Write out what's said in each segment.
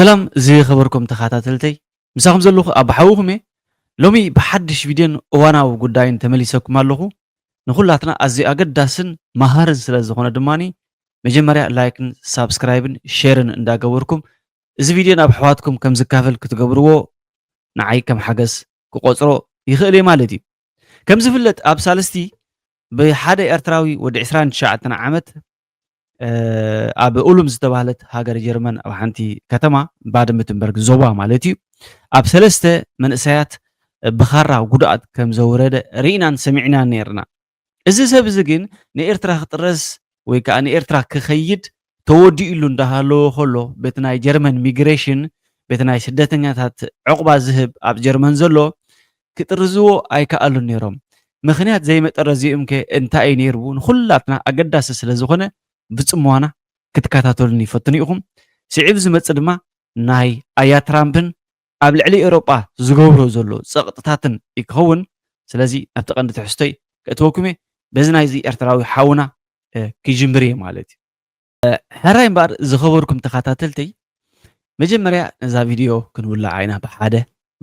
سلام زي خبركم تخاتاتلتي مساكم زلوخ أبحوهم لومي بحدش فيديون وانا وقداين تمليسكم اللوخو نخلاتنا أزي أقداسن مهارن سلازخونا دماني مجمريا لايكن سابسكرايبن شيرن انداقوركم إذا فيديون أبحواتكم كم زكافل كتقبروا نعي كم حقس كقصرو يخيلي مالتي كم زفلت أبسالستي بحادة إرتراوي ود عسران شاعتنا عمت ኣብ ኡሉም ዝተባህለት ሃገር ጀርመን ኣብ ሓንቲ ከተማ ባደን-ቪርተንበርግ ዞባ ማለት እዩ ኣብ ሰለስተ መንእሰያት ብኻራ ጉድኣት ከም ዘውረደ ርኢናን ሰሚዕናን ነርና እዚ ሰብ እዚ ግን ንኤርትራ ክጥረስ ወይ ከዓ ንኤርትራ ክኸይድ ተወዲኡ ኢሉ እንዳሃለዎ ከሎ ቤት ናይ ጀርመን ሚግሬሽን ቤት ናይ ስደተኛታት ዕቑባ ዝህብ ኣብ ጀርመን ዘሎ ክጥርዝዎ ኣይከኣሉን ነይሮም ምክንያት ዘይመጠረዚኦም ከ እንታይ እዩ ነይሩ ንኩላትና ኣገዳሲ ስለ ዝኾነ ብጽሞና ክትከታተሉኒ ይፈትኑ ኢኹም ስዒብ ዝመጽእ ድማ ናይ ኣያ ትራምፕን ኣብ ልዕሊ ኤውሮጳ ዝገብሮ ዘሎ ፀቕጥታትን ይክኸውን ስለዚ ኣብቲ ቀንዲ ትሕዝቶይ ከእትወኩም እየ በዚ ናይዚ ኤርትራዊ ሓውና ክጅምር እየ ማለት እዩ ሕራይ እምበር ዝኸበርኩም ተኸታተልተይ መጀመርያ ነዛ ቪድዮ ክንውላዕ ዓይና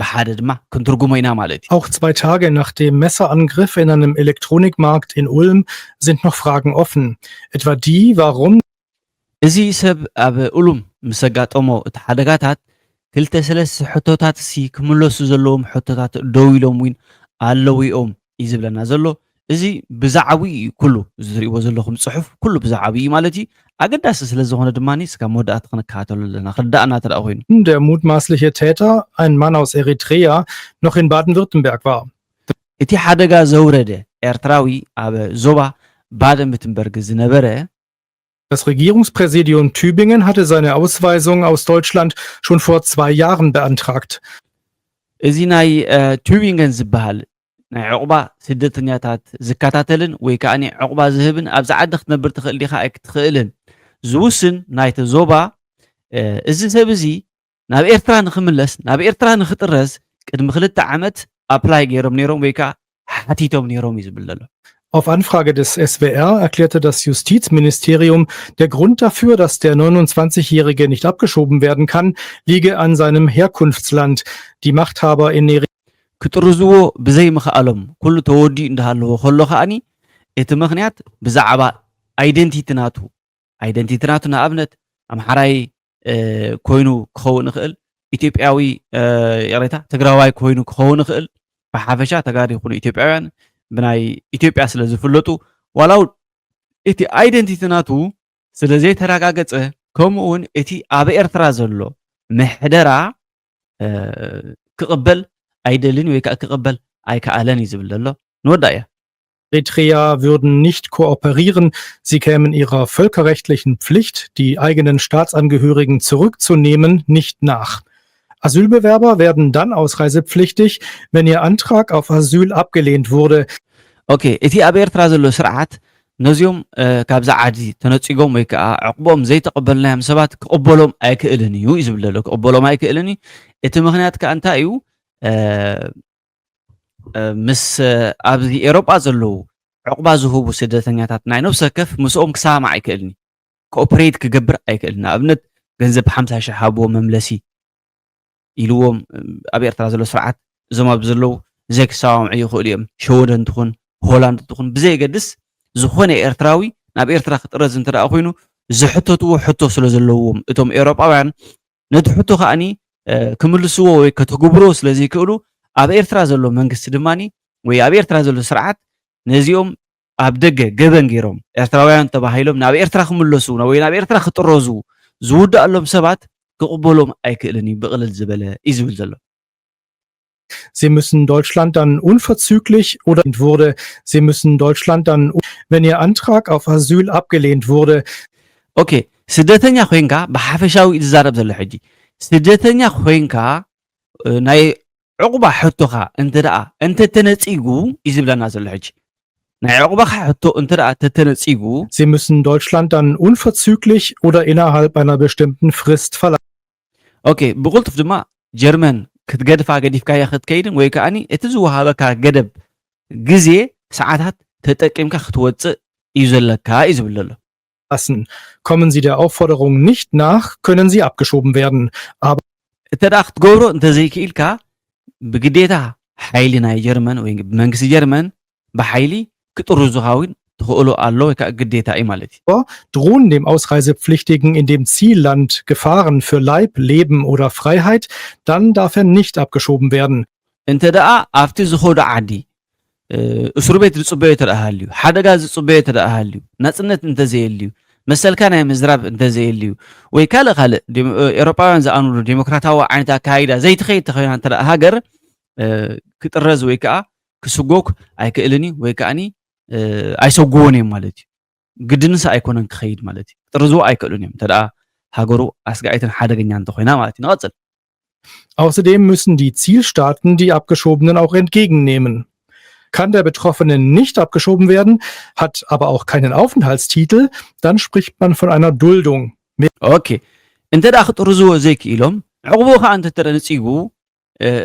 በሓደ ድማ ክንትርጉሞ ኢና ማለት እዩ Auch 2 Tage nach dem Messerangriff in einem Elektronikmarkt in Ulm sind noch Fragen offen. Etwa die, warum እዚ ሰብ ኣብ ኡሉም ምስ ኣጋጠሞ እቲ ሓደጋታት ክልተ ሰለስተ ሕቶታት ሲ ክምለሱ ዘለዎም ሕቶታት ደው ኢሎም እውን ኣለዉ እዮም እዩ ዝብለና ዘሎ እዚ ብዛዕቢ እዩ ኩሉ ዝሪእዎ ዘለኹም ፅሑፍ ኩሉ ብዛዕቢ እዩ ማለት እዩ ኣገዳሲ ስለ ዝኾነ ድማኒ እስካብ መወዳእቲ ክንከታተሉ ኣለና ክዳእና ተደኣ ኮይኑ der mutmaßliche Täter, ein Mann aus Eritrea, noch in Baden-Württemberg war? እቲ ሓደጋ ዘውረደ ኤርትራዊ ኣብ ዞባ ባደን-ቪርተንበርግ ዝነበረ Das Regierungspräsidium Tübingen hatte seine Ausweisung aus Deutschland schon vor 2 Jahren beantragt. እዚ ናይ ቱቢንገን ዝበሃል ናይ ዕቑባ ስደተኛታት ዝከታተልን ወይ ከዓ ዕቑባ ዝህብን ኣብዚ ዓዲ ክትነብር ትኽእል ዲኻ ኣይክትኽእልን ዝውስን ናይቲ ዞባ እዚ ሰብ እዚ ናብ ኤርትራ ንኽምለስ ናብ ኤርትራ ንኽጥረስ ቅድሚ 2 ዓመት ኣፕላይ ገይሮም ነይሮም ወይ ከዓ ሓቲቶም ነይሮም እዩ ዝብል ዘሎ Auf Anfrage des SWR erklärte das Justizministerium, der Grund dafür, dass der 29-Jährige nicht abgeschoben werden kann, liege an seinem Herkunftsland. Die Machthaber in Eritrea ክጥርዝዎ ብዘይምኽኣሎም ኩሉ ተወዲኡ እንዳሃለዎ ከሎ ከዓኒ እቲ ምክንያት ብዛዕባ ኣይደንቲቲ ናቱ ንኣብነት ኣምሓራይ ኮይኑ ክኸውን ይኽእል ኢትዮጵያዊ የሬታ ትግራዋይ ኮይኑ ክኸውን ይኽእል ብሓፈሻ ተጋሩ ይኹኑ ኢትዮጵያውያን ብናይ ኢትዮጵያ ስለ ዝፍለጡ ዋላው እቲ ኣይደንቲቲ ናቱ ስለ ዘይተረጋገፀ ከምኡ እውን እቲ ኣብ ኤርትራ ዘሎ ምሕደራ ክቕበል አይደልን ወይ ክቅበል አይከአለን ይዝብል ዘሎ ንወዳ እያ Eritrea würden nicht kooperieren. Sie kämen ihrer völkerrechtlichen Pflicht, die eigenen Staatsangehörigen zurückzunehmen, nicht nach. Asylbewerber werden dann ausreisepflichtig, wenn ihr Antrag auf Asyl abgelehnt wurde. Okay, እቲ ኣብ ኤርትራ ዘሎ ስርዓት ነዚኦም ካብዛ ዓዲ ተነፂጎም ወይ ከዓ ዕቁቦም ዘይተቀበልናዮም ሰባት ክቅበሎም ኣይክእልን እዩ ይዝብል ዘሎ ክቅበሎም ኣይክእልን እዩ እቲ ምክንያት ከዓ እንታይ እዩ ምስ ኣብዚ ኤውሮጳ ዘለዉ ዕቁባ ዝህቡ ስደተኛታት ናይ ነፍሲ ወከፍ ምስኦም ክሰማዕ ኣይክእልኒ ኮኦፐሬት ክገብር ኣይክእልን ንኣብነት ገንዘብ 50,000 ሃብዎ መምለሲ ኢልዎም ኣብ ኤርትራ ዘሎ ስርዓት እዞም ኣብ ዘለዉ ዘይክሰማምዑ ይኽእሉ እዮም ሸወደ እንትኹን ሆላንድ እንትኹን ብዘይገድስ ዝኾነ ኤርትራዊ ናብ ኤርትራ ክጥረዝ እንተደኣ ኮይኑ ዝሕተትዎ ሕቶ ስለ ዘለዎም እቶም ኤውሮጳውያን ነቲ ሕቶ ከዓኒ ክምልስዎ ወይ ከተግብሮ ስለዘይክእሉ ኣብ ኤርትራ ዘሎ መንግስቲ ድማኒ ወይ ኣብ ኤርትራ ዘሎ ስርዓት ነዚኦም ኣብ ደገ ገበን ገይሮም ኤርትራውያን ተባሂሎም ናብ ኤርትራ ክምለሱ ወይ ናብ ኤርትራ ክጥረዙ ዝውዳእሎም ሰባት ክቅበሎም ኣይክእልን ብቕልል ዝበለ እዩ ዝብል ዘሎ Sie müssen Deutschland dann unverzüglich oder wurde Sie müssen Deutschland dann wenn ihr Antrag auf Asyl abgelehnt wurde Okay ስደተኛ ኮይንካ ብሓፈሻዊ ዝዛረብ ዘሎ ሕጂ ስደተኛ ኮይንካ ናይ ዕቁባ ሕቶኻ እንተደኣ እንተተነፂጉ ይዝብለና ዘሎ ሕጂ ናይ ዕቁባኻ ሕቶ እንተደኣ ተተነፂጉ Sie müssen Deutschland dann unverzüglich oder innerhalb einer bestimmten Frist verlassen. Okay ብቁልጡፍ ድማ ጀርመን ክትገድፋ ገዲፍካያ ክትከይድን ወይ ከዓኒ እቲ ዝወሃበካ ገደብ ግዜ ሰዓታት ተጠቂምካ ክትወፅእ እዩ ዘለካ እዩ ዝብል ዘሎ lassen. Kommen sie der Aufforderung nicht nach, können sie abgeschoben werden. Aber እንተ ደኣ ክትገብሮ እንተዘይክኢልካ ብግዴታ ሓይሊ ናይ ጀርመን ወይ መንግስቲ ጀርመን ብሓይሊ ክጥርዙኻ እውን ትኽእሉ ኣሎ ወይ ከዓ ግዴታ እዩ ማለት እዩ drohen dem Ausreisepflichtigen in dem Zielland Gefahren für Leib, Leben oder Freiheit, dann darf er nicht abgeschoben werden. እንተ ደኣ ኣብቲ ዝኸዱ ዓዲ እስር ቤት ዝፅበዮ ተደኣሃልዩ ሓደጋ ዝፅበዮ ተደኣሃልዩ ናፅነት እንተዘየልዩ መሰልካ ናይ ምዝራብ እንተዘየልዩ ወይ ካልእ ኤሮጳውያን ዝኣምንሉ ዴሞክራታዊ ዓይነት ኣካይዳ ዘይትኸይድ ተኸይና እንተ ደኣ ሃገር ክጥረዝ ወይ ከዓ ክስጎክ ኣይክእልኒ ወይ ከዓኒ ኣይሰግዎን እዮም ማለት እዩ ግድንስ ኣይኮነን ክኸይድ ማለት እዩ ክጥርዝዎ ኣይክእሉን እዮም እንተ ደኣ ሃገሩ ኣስጋዒትን ሓደገኛ እንተኮይና ማለት እዩ ንቐፅል Außerdem müssen die Zielstaaten die Abgeschobenen auch entgegennehmen. Kann der Betroffene nicht abgeschoben werden, hat aber auch keinen Aufenthaltstitel, dann spricht man von einer Duldung. Okay. እንተ ደኣ ክጥርዝዎ ዘይክኢሎም ዕቑቡ ከዓ እንተተነፂጉ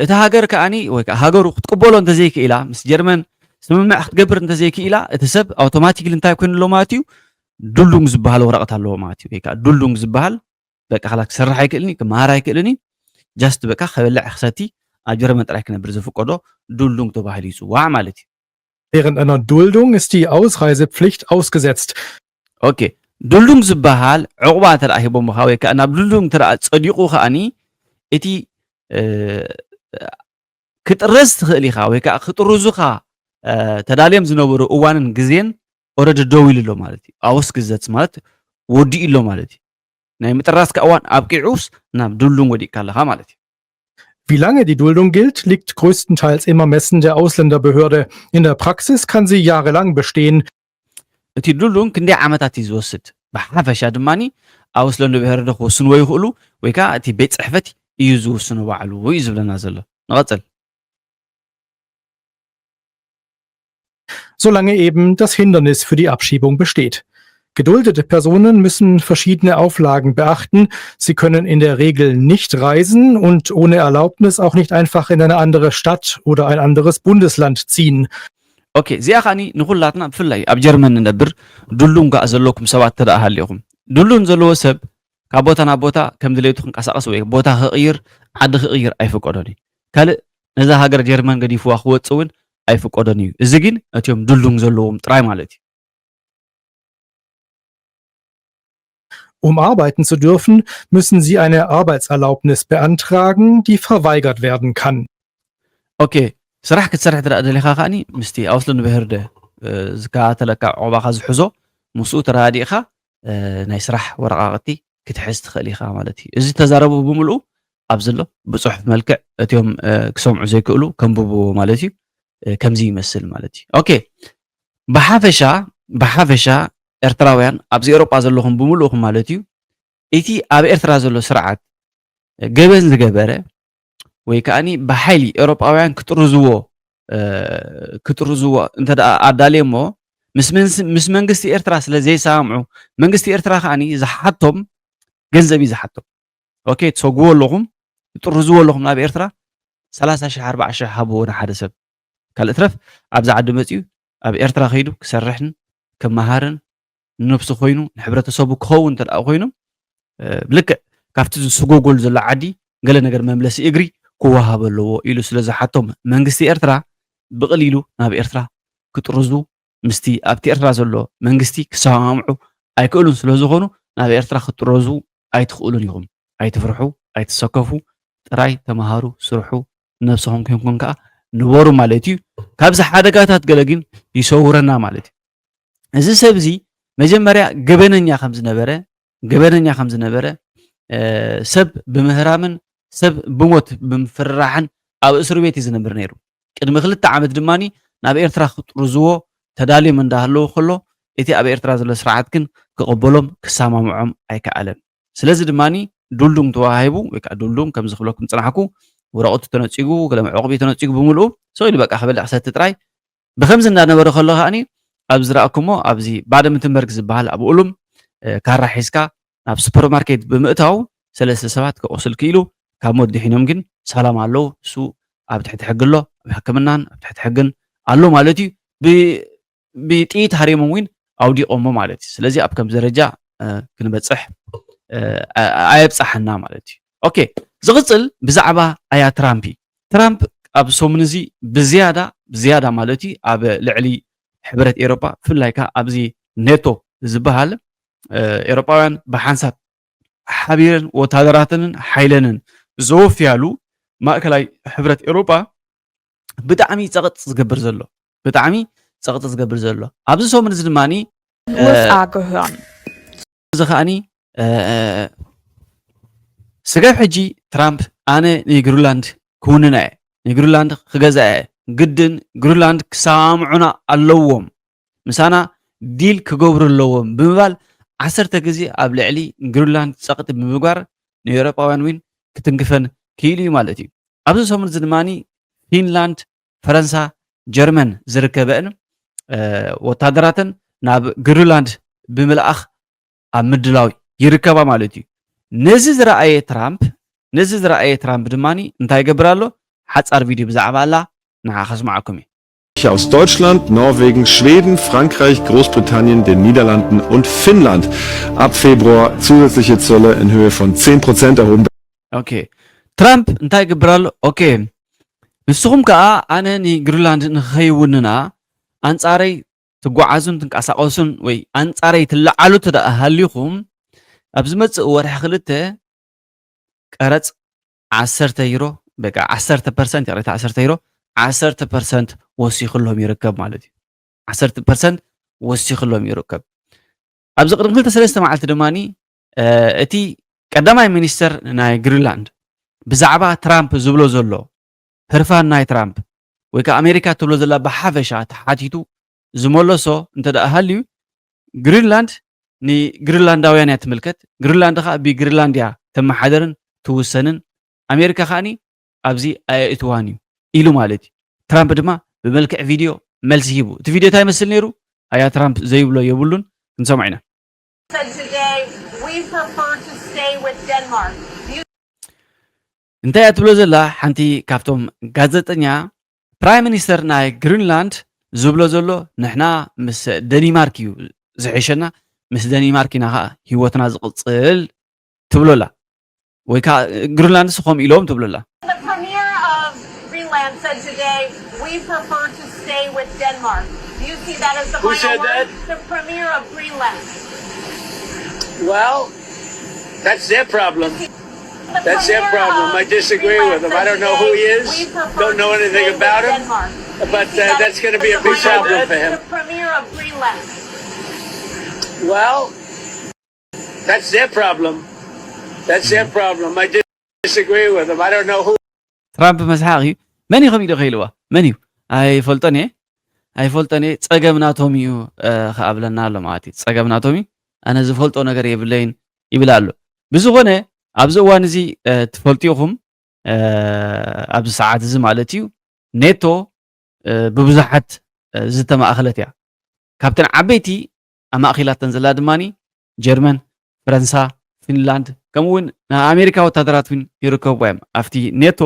እቲ ሃገር ከዓኒ ወይ ከዓ ሃገሩ ክትቅበሎ እንተዘይክኢላ ምስ ጀርመን ስምምዕ ክትገብር እንተዘይክኢላ እቲ ሰብ ኣውቶማቲክሊ እንታይ ኮይኑ ኣሎ ማለት እዩ ዱሉንግ ዝበሃል ወረቐት ኣለዎ ማለት እዩ ወይ ከዓ ዱሉንግ ዝበሃል በቃ خلاص ክሰርሕ ኣይክእልኒ ክመሃር ኣይክእልኒ ጃስት በቃ ከበልዕ ክሰቲ ኣብ ጀርመን ጥራይ ክነብር ዝፍቀዶ ዱሉንግ ተባሂሉ ይፅዋዕ ማለት እዩ Während einer Duldung ist die Ausreisepflicht ausgesetzt. Okay. ዱሉንግ ዝበሃል ዕቑባ እንተ ደኣ ሂቦምካ ወይ ከዓ ናብ ዱሉንግ እንተ ደኣ ፀዲቑ ከዓኒ እቲ ክጥረዝ ትኽእል ኢኻ ወይ ከዓ ክጥርዙኻ ተዳልዮም ዝነበሩ እዋንን ግዜን ኦረዲ ደው ኢሉ ኣሎ ማለት እዩ ኣውስግዘት ማለት ወዲኡ ኣሎ ማለት እዩ ናይ ምጥራስካ እዋን ኣብቂዑስ ናብ ዱሉንግ ወዲቕካ ኣለኻ ማለት እዩ Wie lange die Duldung gilt, liegt größtenteils im Ermessen der Ausländerbehörde. In der Praxis kann sie jahrelang bestehen. እቲ ዱሉንግ ክንደይ ዓመታት እዩ ዝወስድ ብሓፈሻ ድማኒ ኣውስለንደብሄር ክወስንዎ ይኽእሉ ወይ ከዓ እቲ ቤት ፅሕፈት እዩ ዝውስኑ ባዕሉ እዩ ዝብለና ዘሎ ንቐፅል Solange eben das Hindernis für die Abschiebung besteht. Geduldete Personen müssen verschiedene Auflagen beachten. Sie können in der Regel nicht reisen und ohne Erlaubnis auch nicht einfach in eine andere Stadt oder ein anderes Bundesland ziehen. Okay, እዚኣ ከዓኒ ንኩላትና ብፍላይ ኣብ ጀርመን ንነብር ዱሉን ጋር ዘለኩም ሰባት ተደኣ ሃሊኹም ዱሉን ዘለዎ ሰብ ካብ ቦታ ናብ ቦታ ከም ድሌቱ ክንቀሳቀስ ወይ ቦታ ክቕይር ዓዲ ክቕይር ኣይፍቀዶን እዩ ካልእ ነዛ ሃገር ጀርመን ገዲፍዋ ክወፅእ እውን ኣይፍቀዶን እዩ እዚ ግን እትዮም ዱሉን ዘለዎም ጥራይ ማለት እዩ Um arbeiten zu dürfen, müssen sie eine Arbeitserlaubnis beantragen, die verweigert werden kann. Okay, ስራሕ ክትሰርሕ ትረአ ደሊኻ ከዓኒ ምስቲ ኣውስለንደብሄር ዝከታተለካ ዕቑባኻ ዝሕዞ ምስኡ ተራዲእኻ ናይ ስራሕ ወረቓቕቲ ክትሕዝ ትኽእል ኢኻ ማለት እዩ እዚ ተዛረቡ ብምልኡ ኣብ ዘሎ ብፅሑፍ መልክዕ እትዮም ክሰምዑ ዘይክእሉ ከንብብዎ ማለት እዩ ከምዚ ይመስል ማለት እዩ ኦኬ ብሓፈሻ ኤርትራውያን ኣብዚ ኤውሮጳ ዘለኹም ብምልኡኹም ማለት እዩ እቲ ኣብ ኤርትራ ዘሎ ስርዓት ገበን ዝገበረ ወይ ከዓኒ ብሓይሊ ኤውሮጳውያን ክጥርዝዎ እንተ ደኣ ኣዳልየሞ ምስ መንግስቲ ኤርትራ ስለ ዘይሰማምዑ መንግስቲ ኤርትራ ከዓኒ ዝሓቶም ገንዘብ እዩ ዝሓቶም ኦኬ ትሰግዎ ኣለኹም ትጥርዝዎ ኣለኹም ናብ ኤርትራ 30,000 40,000 ሃብዎ ንሓደ ሰብ ካልእ ትረፍ ኣብዛ ዓዲ መፅኡ ኣብ ኤርትራ ከይዱ ክሰርሕን ክመሃርን ንነብሱ ኮይኑ ንሕብረተሰቡ ክኸውን እንተ ደኣ ኮይኑ ብልክዕ ካብቲ ዝስጎጎሉ ዘሎ ዓዲ ገለ ነገር መምለሲ እግሪ ክወሃብ ኣለዎ ኢሉ ስለ ዝሓቶም መንግስቲ ኤርትራ ብቕሊሉ ናብ ኤርትራ ክጥርዙ ምስቲ ኣብቲ ኤርትራ ዘሎ መንግስቲ ክሰማምዑ ኣይክእሉን ስለ ዝኾኑ ናብ ኤርትራ ክጥረዙ ኣይትኽእሉን ኢኹም ኣይትፍርሑ ኣይትሰከፉ ጥራይ ተምሃሩ ስርሑ ነብስኹም ኮይንኩም ከዓ ንበሩ ማለት እዩ ካብዚ ሓደጋታት ገለ ግን ይሰውረና ማለት እዩ እዚ ሰብ እዚ መጀመርያ ገበነኛ ከም ዝነበረ ሰብ ብምህራምን ሰብ ብሞት ብምፍራሕን ኣብ እስር ቤት እዩ ዝነብር ነይሩ ቅድሚ 2 ዓመት ድማኒ ናብ ኤርትራ ክጥርዝዎ ተዳልዮም እንዳሃለዉ ከሎ እቲ ኣብ ኤርትራ ዘሎ ስርዓት ግን ክቕበሎም ክሰማምዖም ኣይከኣለን ስለዚ ድማኒ ዱሉን ተዋሂቡ ወይ ከዓ ዱሉን ከም ዝኽብለኩም ፅናሕኩ ወረቐቱ ተነፂጉ ገለ ዕቑቢ ተነፂጉ ብምልኡ ሰኢሉ በቃ ክበልዕ ክሰቲ ጥራይ ብከምዚ እንዳነበረ ከሎ ከዓኒ ኣብ ዝረኣኩሞ ኣብዚ ባደምትንበርግ ዝበሃል ኣብ ኡሉም ካራ ሒዝካ ናብ ሱፐርማርኬት ብምእታው 3 ሰባት ክቆስል ክኢሉ ካብ ሞት ድሒኖም ግን ሰላም ኣለዉ እሱ ኣብ ትሕቲ ሕጊ ኣሎ ኣብ ሕክምናን ኣብ ትሕቲ ሕግን ኣሎ ማለት እዩ ብጥይት ሃሪሞም እውን ኣውዲቖሞ ማለት እዩ ስለዚ ኣብ ከም ደረጃ ክንበፅሕ ኣየብፃሕና ማለት እዩ ኦኬ ዝቕፅል ብዛዕባ ኣያ ትራምፕ ትራምፕ ኣብ ሰሙን እዚ ብዝያዳ ማለት እዩ ኣብ ልዕሊ ሕብረት ኤሮጳ ብፍላይ ከዓ ኣብዚ ኔቶ ዝበሃል ኤሮጳውያን ብሓንሳብ ሓቢረን ወታደራተንን ሓይለንን ዘወፍያሉ ማእከላይ ሕብረት ኤሮጳ ብጣዕሚ ፀቕጥ ዝገብር ዘሎ ብጣዕሚ ፀቕጥ ዝገብር ዘሎ ኣብዚ ሰሙን እዚ ድማኒ USA gehören. እዚ ከዓኒ ስጋብ ሕጂ ትራምፕ ኣነ ንግሪንላንድ ክውንና እየ ንግሪንላንድ ክገዝአ እየ ግድን ግሪንላንድ ክሰማምዑና ኣለዎም ምሳና ዲል ክገብሩ ኣለዎም ብምባል 10 ግዜ ኣብ ልዕሊ ግሪንላንድ ፀቕጢ ብምግባር ንኤውሮጳውያን እውን ክትንክፈን ክኢሉ እዩ ማለት እዩ ኣብዚ ሰሙን እዚ ድማኒ ፊንላንድ ፈረንሳ ጀርመን ዝርከበን ወታደራተን ናብ ግሪንላንድ ብምልኣኽ ኣብ ምድላው ይርከባ ማለት እዩ ነዚ ዝረኣየ ትራምፕ ድማኒ እንታይ ይገብር ኣሎ ሓፃር ቪድዮ ብዛዕባ ኣላ ንዓ ከስማዓኩም እየ aus Deutschland, Norwegen, Schweden, Frankreich, Großbritannien, den Niederlanden und Finnland ab Februar zusätzliche Zölle in Höhe von 10% erhoben. Okay. Trump እንታይ ይገብር ኣሎ ኦኬ ንስኹም ከዓ ኣነ ንግሪንላንድ ንኸይውንና ኣንፃረይ ትጓዓዙን ትንቀሳቀሱን ወይ ኣንፃረይ ትለዓሉ ተሃሊኹም ኣብ ዝመፅእ ወርሒ ክልተ ቀረፅ 10 ዩሮ በቃ 10% ይቕረታ 10 ዩሮ 10% ወሲኽሎም ይርከብ ማለት እዩ 10% ወሲኽሎም ይርከብ ኣብዚ ቅድሚ 2-3 መዓልቲ ድማኒ እቲ ቀዳማይ ሚኒስተር ናይ ግሪንላንድ ብዛዕባ ትራምፕ ዝብሎ ዘሎ ህርፋን ናይ ትራምፕ ወይ ከዓ ኣሜሪካ ትብሎ ዘላ ብሓፈሻ ተሓቲቱ ዝመለሶ እንተደኣ ሃልዩ ግሪንላንድ ንግሪንላንዳውያን እያ ትምልከት ግሪንላንድ ከዓ ብግሪንላንድያ ተመሓደርን ትውሰንን ኣሜሪካ ከዓኒ ኣብዚ ኣየእትዋን እዩ ኢሉ ማለት እዩ ትራምፕ ድማ ብመልክዕ ቪድዮ መልሲ ሂቡ እቲ ቪድዮ እንታይ ይመስል ነይሩ ኣያ ትራምፕ ዘይብሎ የብሉን ክንሰምዕ ኢና እንታይ እያ ትብሎ ዘላ ሓንቲ ካብቶም ጋዜጠኛ ፕራይም ሚኒስተር ናይ ግሪንላንድ ዝብሎ ዘሎ ንሕና ምስ ደኒማርክ እዩ ዝሕሸና ምስ ደኒማርክ ኢና ከዓ ሂወትና ዝቕፅል ትብሎላ ወይ ከዓ ግሪንላንድስ ከምኡ ኢሎም ትብሎላ said today we prefer to stay with Denmark. Do you see that as the final word? The Premier of Greenland. Well, that's their problem. That's their problem. I disagree with him. I don't know who he is. Don't know anything about him. But that's going to be a big problem for him. The Premier of Greenland. Well, that's their problem. That's their problem. I disagree with him. I don't know who. Trump መስሓቂ መን ይኸም ኢሉ ኸይልዋ መን እዩ ኣይፈልጦን እየ ፀገምናቶም እዩ ከኣብለና ኣሎ ማለት እዩ ፀገምናቶም እዩ ኣነ ዝፈልጦ ነገር የብለይን ይብል ኣሎ ብዝኾነ ኣብዚ እዋን እዚ ትፈልጡ ኢኹም ኣብዚ ሰዓት እዚ ማለት እዩ ኔቶ ብብዙሓት ዝተማእኸለት እያ ካብተን ዓበይቲ ኣማእኺላተን ዘላ ድማኒ ጀርመን ፈረንሳ ፊንላንድ ከምኡውን ናይ ኣሜሪካ ወታደራት እውን ይርከብዋ እዮም ኣብቲ ኔቶ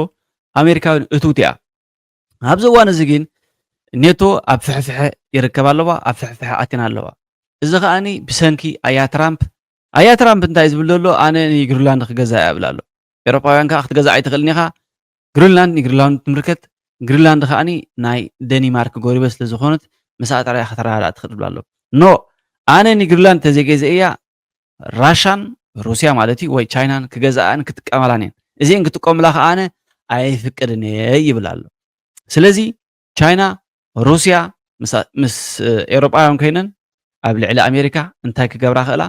ኣሜሪካውን እቱት እያ ኣብዚ እዋን እዚ ግን ኔቶ ኣብ ፍሕፍሐ ይርከብ ኣለዋ ኣብ ፍሕፍሐ ኣቲና ኣለዋ እዚ ከዓኒ ብሰንኪ ኣያ ትራምፕ እንታይ ዝብል ዘሎ ኣነ ንግሪንላንድ ክገዛእ እየ ብላ ኣሎ ኤውሮጳውያን ከዓ ክትገዛእ ኣይትኽእልን ኢኻ ግሪንላንድ ንግሪንላንድ ትምልከት ግሪንላንድ ከዓኒ ናይ ደኒማርክ ጎሪበ ስለ ዝኾነት ምስኣ ጥራይ ክትረዳዳእ ትኽእል ብላ ኣሎ ኖ ኣነ ንግሪንላንድ ተዘይገዝአ እያ ራሻን ሩስያ ማለት እዩ ወይ ቻይናን ክገዛእን ክትቀመላን እየን እዚአን ክትጥቀምላ ከዓነ ኣይፍቅድን እየ ይብል ኣሎ ስለዚ ቻይና ሩስያ ምስ ኤውሮጳውያን ኮይነን ኣብ ልዕሊ ኣሜሪካ እንታይ ክገብራ ክእላ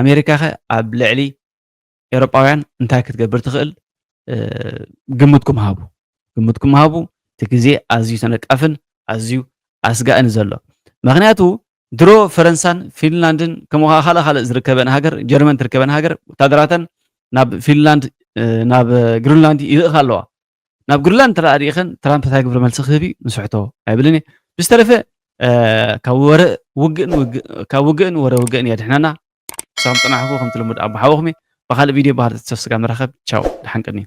ኣሜሪካ ኸ ኣብ ልዕሊ ኤውሮጳውያን እንታይ ክትገብር ትኽእል ግምትኩም ሃቡ እቲ ግዜ ኣዝዩ ተነቃፍን ኣዝዩ ኣስጋእን ዘሎ ምክንያቱ ድሮ ፈረንሳን ፊንላንድን ከምኡ ካልእ ዝርከበን ሃገር ጀርመን ትርከበን ሃገር ወታደራተን ናብ ፊንላንድ ናብ ግሪንላንድ ይልእኻ ኣለዋ ናብ ግሪንላንድ ተራእዲኸን ትራምፕ እንታይ ግብረ መልሲ ክህብ ንስሕቶ ኣይብልን እየ ብዝተረፈ ካብ ውግእን ወረ ውግእን የድሕነና ንስኹም ፅናሕኩ ከም ትልምድ ኣብ ሓወኹም ብካልእ ቪድዮ ባህር ተሰብስጋ ንራኸብ ቻው ድሓንቅኒ